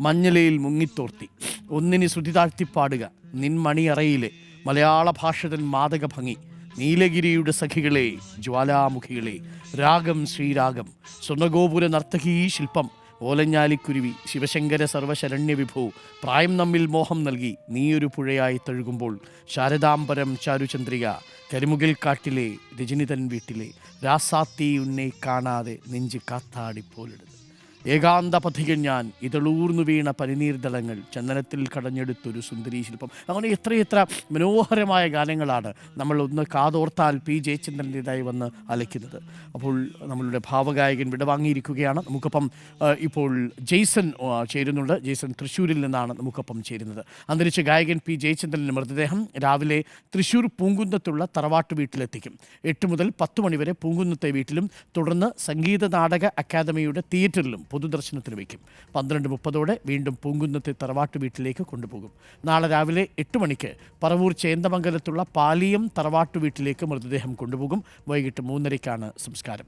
മഞ്ഞലയിൽ മുങ്ങിത്തോർത്തി ഒന്നിന് ശ്രുതി താഴ്ത്തിപ്പാടുക നിൻ മണിയറയിലെ മലയാള ഭാഷതൻ മാതക ഭംഗി നീലഗിരിയുടെ സഖികളെ ജ്വാലാമുഖികളെ രാഗം ശ്രീരാഗം സ്വർണ്ണഗോപുര നർത്തകീ ശില്പം ഓലഞ്ഞാലിക്കുരുവി ശിവശങ്കര സർവശരണ്യ വിഭോ പ്രായം നമ്മിൽ മോഹം നൽകി നീയൊരു പുഴയായി തഴുകുമ്പോൾ ശാരദാംബരം ചാരുചന്ദ്രിക കരിമുകിൽ കാട്ടിലെ രജനിതൻ വീട്ടിലെ രാസാത്തി ഉന്നെ കാണാതെ നെഞ്ച് കാത്താടിപ്പോലിടുന്നു ഏകാന്ത പഥികൻ ഞാൻ ഇതളൂർന്നു വീണ പനിനീർദളങ്ങൾ ചന്ദനത്തിൽ കടഞ്ഞെടുത്തൊരു സുന്ദരീ ശില്പം. അങ്ങനെ എത്രയെത്ര മനോഹരമായ ഗാനങ്ങളാണ് നമ്മൾ ഒന്ന് കാതോർത്താൽ പി ജയചന്ദ്രൻ്റെതായി വന്ന് അലയ്ക്കുന്നത്. അപ്പോൾ നമ്മളുടെ ഭാവഗായകൻ വിടവാങ്ങിയിരിക്കുകയാണ്. നമുക്കൊപ്പം ഇപ്പോൾ ജെയ്സൺ ചേരുന്നുണ്ട്. ജെയ്സൺ തൃശ്ശൂരിൽ നിന്നാണ് നമുക്കൊപ്പം ചേരുന്നത്. അന്തരിച്ച ഗായകൻ പി ജയചന്ദ്രൻ്റെ മൃതദേഹം രാവിലെ തൃശ്ശൂർ പൂങ്കുന്നത്തുള്ള തറവാട്ട് വീട്ടിലെത്തിക്കും. 8 മുതൽ 10 മണിവരെ പൂങ്കുന്നത്തെ വീട്ടിലും തുടർന്ന് സംഗീത നാടക അക്കാദമിയുടെ തിയേറ്ററിലും പൊതുദർശനത്തിന് വയ്ക്കും. 12:30 വീണ്ടും പൂങ്കുന്നത്തെ തറവാട്ട് വീട്ടിലേക്ക് കൊണ്ടുപോകും. നാളെ രാവിലെ 8 മണിക്ക് പറവൂർ ചേന്ദമംഗലത്തുള്ള പാലിയം തറവാട്ട് വീട്ടിലേക്ക് മൃതദേഹം കൊണ്ടുപോകും. വൈകിട്ട് 3:30 സംസ്കാരം.